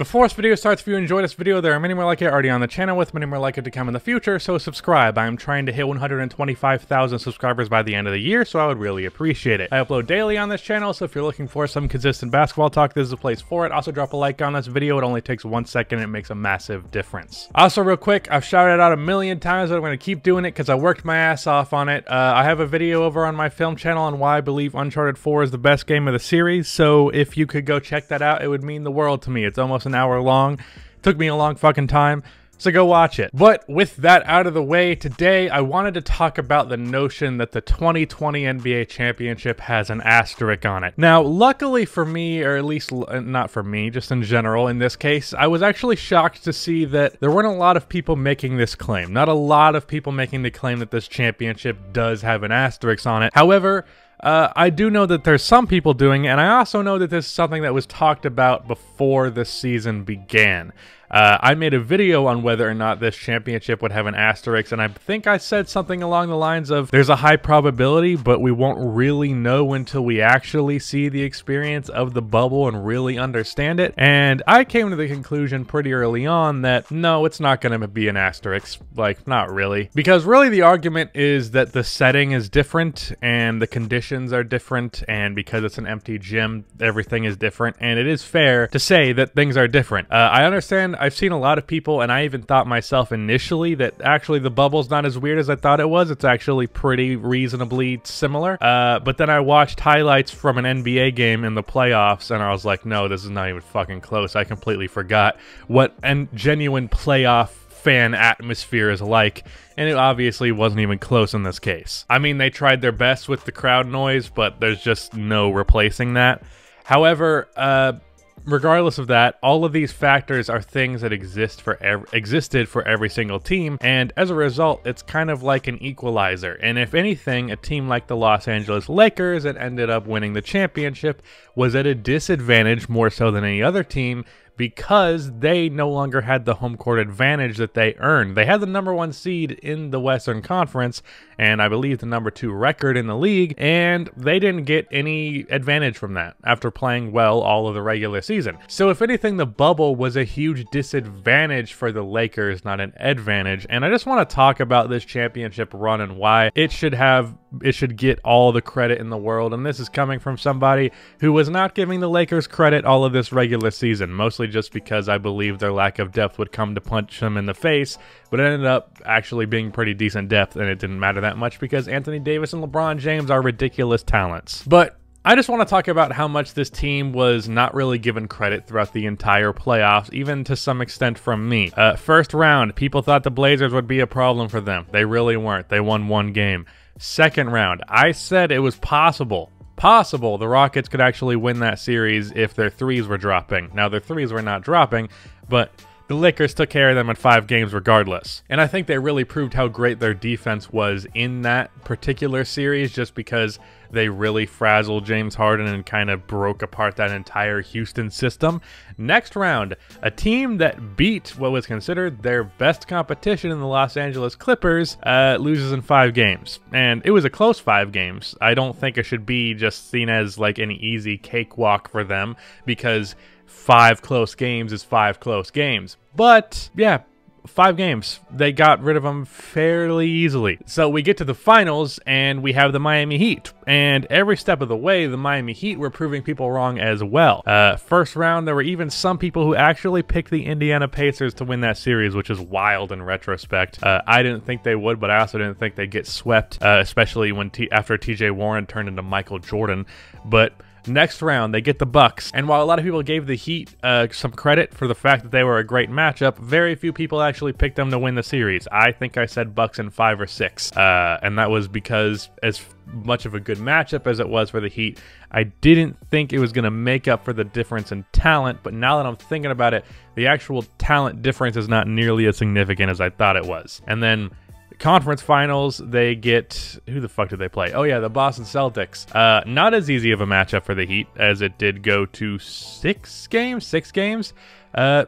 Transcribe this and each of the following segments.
Before this video starts, if you enjoyed this video, there are many more like it already on the channel with many more like it to come in the future, so subscribe. I'm trying to hit 125,000 subscribers by the end of the year, so I would really appreciate it. I upload daily on this channel, so if you're looking for some consistent basketball talk, this is the place for it. Also, drop a like on this video. It only takes 1 second and it makes a massive difference. Also, real quick, I've shouted out a million times that I'm going to keep doing it because I worked my ass off on it. I have a video over on my film channel on why I believe Uncharted 4 is the best game of the series, so if you could go check that out, it would mean the world to me. It's almost an hour long. Took me a long fucking time, so go watch it. But with that out of the way, today I wanted to talk about the notion that the 2020 NBA Championship has an asterisk on it. Now, luckily for me, or at least not for me, just in general in this case, I was actually shocked to see that there weren't a lot of people making this claim. Not a lot of people making the claim that this championship does have an asterisk on it. However, I do know that there's some people doing it, and I also know that this is something that was talked about before the season began. I made a video on whether or not this championship would have an asterisk, and I think I said something along the lines of, there's a high probability, but we won't really know until we actually see the experience of the bubble and really understand it. And I came to the conclusion pretty early on that, no, it's not going to be an asterisk. Like, not really. Because really the argument is that the setting is different, and the conditions are different, and because it's an empty gym, everything is different, and it is fair to say that things are different. I understand. I've seen a lot of people, and I even thought myself initially that actually the bubble's not as weird as I thought it was. It's actually pretty reasonably similar. But then I watched highlights from an NBA game in the playoffs, and I was like, no, this is not even fucking close. I completely forgot what a genuine playoff fan atmosphere is like, and it obviously wasn't even close in this case. I mean, they tried their best with the crowd noise, but there's just no replacing that. However, regardless of that, all of these factors are things that existed for every single team, and as a result, it's kind of like an equalizer. And if anything, a team like the Los Angeles Lakers that ended up winning the championship was at a disadvantage more so than any other team, because they no longer had the home court advantage that they earned. They had the #1 seed in the Western Conference, and I believe the #2 record in the league, and they didn't get any advantage from that after playing well all of the regular season. So if anything, the bubble was a huge disadvantage for the Lakers, not an advantage. And I just want to talk about this championship run and why it should get all the credit in the world. And this is coming from somebody who was not giving the Lakers credit all of this regular season, mostly just because I believe their lack of depth would come to punch them in the face, but it ended up actually being pretty decent depth, and it didn't matter that much because Anthony Davis and LeBron James are ridiculous talents. But I just want to talk about how much this team was not really given credit throughout the entire playoffs, even to some extent from me. First round, people thought the Blazers would be a problem for them. They really weren't. They won 1 game. Second round, I said it was possible the Rockets could actually win that series if their threes were dropping. Now, their threes were not dropping, but the Lakers took care of them in 5 games regardless. And I think they really proved how great their defense was in that particular series, just because they really frazzled James Harden and kind of broke apart that entire Houston system. Next round, a team that beat what was considered their best competition in the Los Angeles Clippers loses in 5 games. And it was a close 5 games. I don't think it should be just seen as like an easy cakewalk for them, because 5 close games is 5 close games. But yeah, 5 games. They got rid of them fairly easily. So we get to the finals, and we have the Miami Heat. And every step of the way, the Miami Heat were proving people wrong as well. First round, there were even some people who actually picked the Indiana Pacers to win that series, which is wild in retrospect. I didn't think they would, but I also didn't think they'd get swept, especially when after TJ Warren turned into Michael Jordan. But next round, they get the Bucks, and while a lot of people gave the Heat some credit for the fact that they were a great matchup, very few people actually picked them to win the series. I think I said Bucks in 5 or 6, and that was because as much of a good matchup as it was for the Heat, I didn't think it was going to make up for the difference in talent, but now that I'm thinking about it, the actual talent difference is not nearly as significant as I thought it was. And then conference finals, they get, who the fuck did they play? Oh yeah, the Boston Celtics. Not as easy of a matchup for the Heat as it did go to 6 games. Yeah,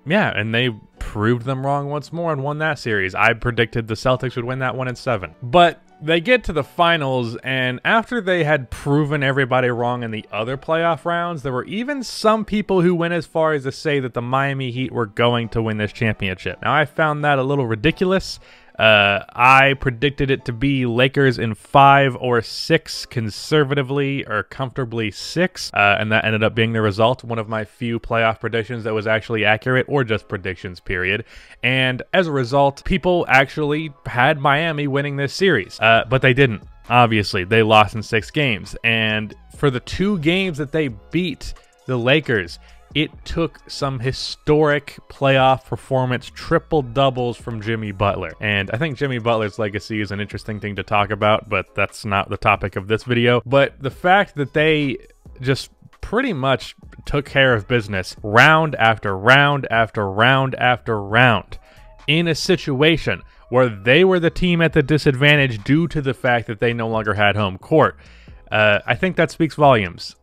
and they proved them wrong once more and won that series. I predicted the Celtics would win that one in 7. But they get to the finals, and after they had proven everybody wrong in the other playoff rounds, there were even some people who went as far as to say that the Miami Heat were going to win this championship. Now, I found that a little ridiculous. I predicted it to be Lakers in 5 or 6 conservatively, or comfortably 6, and that ended up being the result. One of my few playoff predictions that was actually accurate, or just predictions, period. And as a result, people actually had Miami winning this series, but they didn't. Obviously, they lost in 6 games, and for the 2 games that they beat the Lakers, it took some historic playoff performance triple-doubles from Jimmy Butler. And I think Jimmy Butler's legacy is an interesting thing to talk about, but that's not the topic of this video. But the fact that they just pretty much took care of business round after round after round after round in a situation where they were the team at the disadvantage due to the fact that they no longer had home court, I think that speaks volumes.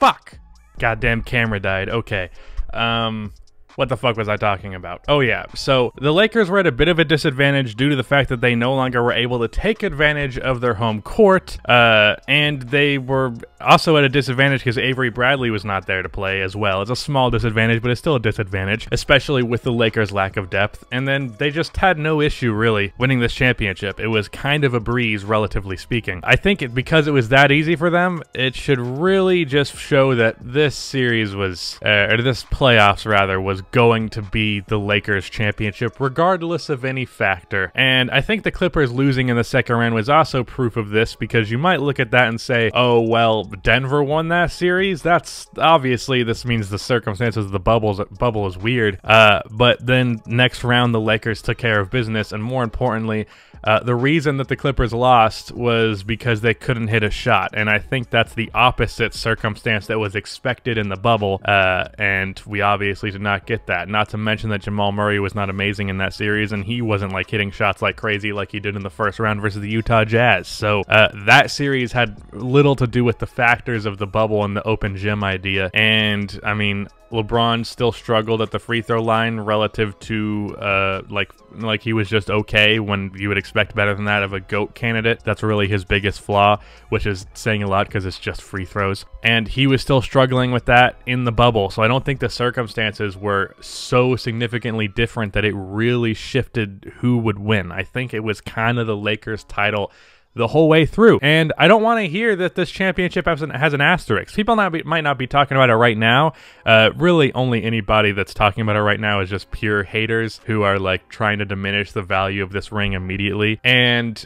Fuck! Goddamn camera died. Okay. What the fuck was I talking about? Oh yeah, so the Lakers were at a bit of a disadvantage due to the fact that they no longer were able to take advantage of their home court, and they were also at a disadvantage because Avery Bradley was not there to play as well. It's a small disadvantage, but it's still a disadvantage, especially with the Lakers' lack of depth, and then they just had no issue, really, winning this championship. It was kind of a breeze, relatively speaking. I think because it was that easy for them, it should really just show that this series was, or this playoffs, rather, was going to be the Lakers championship regardless of any factor. And I think the Clippers losing in the second round was also proof of this, because you might look at that and say, oh well, Denver won that series? That's obviously, this means the circumstances of the bubble is weird. But then next round the Lakers took care of business, and more importantly, the reason that the Clippers lost was because they couldn't hit a shot, and I think that's the opposite circumstance that was expected in the bubble, and we obviously did not get that. Not to mention that Jamal Murray was not amazing in that series, and he wasn't like hitting shots like crazy like he did in the first round versus the Utah Jazz. So that series had little to do with the factors of the bubble and the open gym idea, and I mean, LeBron still struggled at the free throw line relative to like he was just okay, when you would expect better than that of a GOAT candidate. That's really his biggest flaw, which is saying a lot because it's just free throws. And he was still struggling with that in the bubble. So I don't think the circumstances were so significantly different that it really shifted who would win. I think it was kind of the Lakers title the whole way through. And I don't want to hear that this championship has an asterisk. People might not be talking about it right now. Really, only anybody that's talking about it right now is just pure haters who are like trying to diminish the value of this ring immediately. And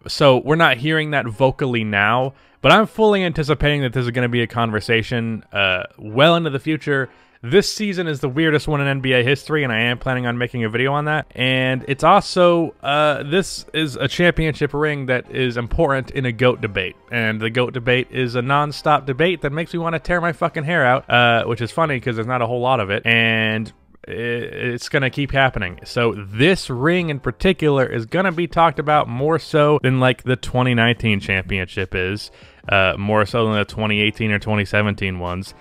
so we're not hearing that vocally now, but I'm fully anticipating that this is going to be a conversation well into the future. This season is the weirdest one in NBA history, and I am planning on making a video on that. And it's also, this is a championship ring that is important in a GOAT debate. And the GOAT debate is a non-stop debate that makes me want to tear my fucking hair out, which is funny because there's not a whole lot of it. And it's going to keep happening. So this ring in particular is going to be talked about more so than like the 2019 championship is, more so than the 2018 or 2017 ones.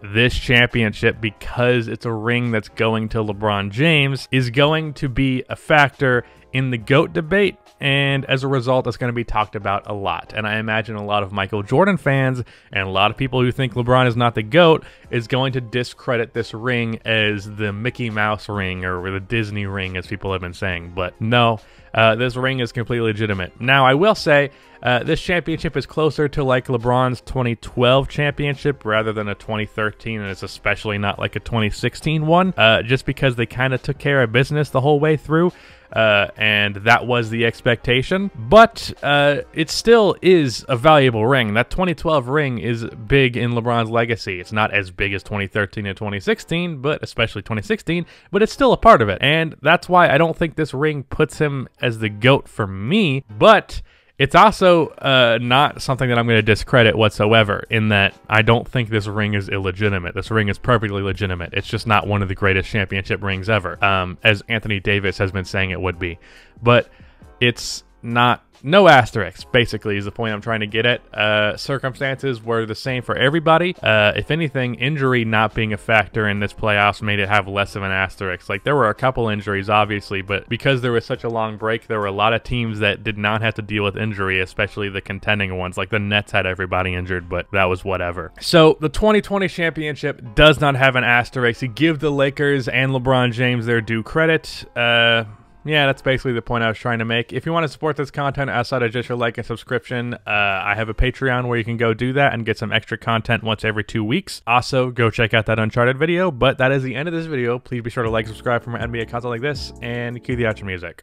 This championship, because it's a ring that's going to LeBron James, is going to be a factor in the GOAT debate, and as a result, it's going to be talked about a lot. And I imagine a lot of Michael Jordan fans and a lot of people who think LeBron is not the GOAT is going to discredit this ring as the Mickey Mouse ring or the Disney ring, as people have been saying. But no, this ring is completely legitimate. Now, I will say, this championship is closer to like LeBron's 2012 championship rather than a 2013, and it's especially not like a 2016 one, just because they kind of took care of business the whole way through. And that was the expectation, but it still is a valuable ring. That 2012 ring is big in LeBron's legacy. It's not as big as 2013 and 2016, but especially 2016, but it's still a part of it. And that's why I don't think this ring puts him as the GOAT for me, but it's also not something that I'm going to discredit whatsoever, in that I don't think this ring is illegitimate. This ring is perfectly legitimate. It's just not one of the greatest championship rings ever, as Anthony Davis has been saying it would be. But it's no asterisks, basically, is the point I'm trying to get at. Circumstances were the same for everybody. If anything, injury not being a factor in this playoffs made it have less of an asterisk. Like, there were a couple injuries, obviously, but because there was such a long break, there were a lot of teams that did not have to deal with injury, especially the contending ones. Like, the Nets had everybody injured, but that was whatever. So, the 2020 championship does not have an asterisk. You give the Lakers and LeBron James their due credit. Yeah, that's basically the point I was trying to make. If you want to support this content outside of just your like and subscription, I have a Patreon where you can go do that and get some extra content once every 2 weeks. Also, go check out that Uncharted video. But that is the end of this video. Please be sure to like and subscribe for more NBA content like this, and cue the outro music.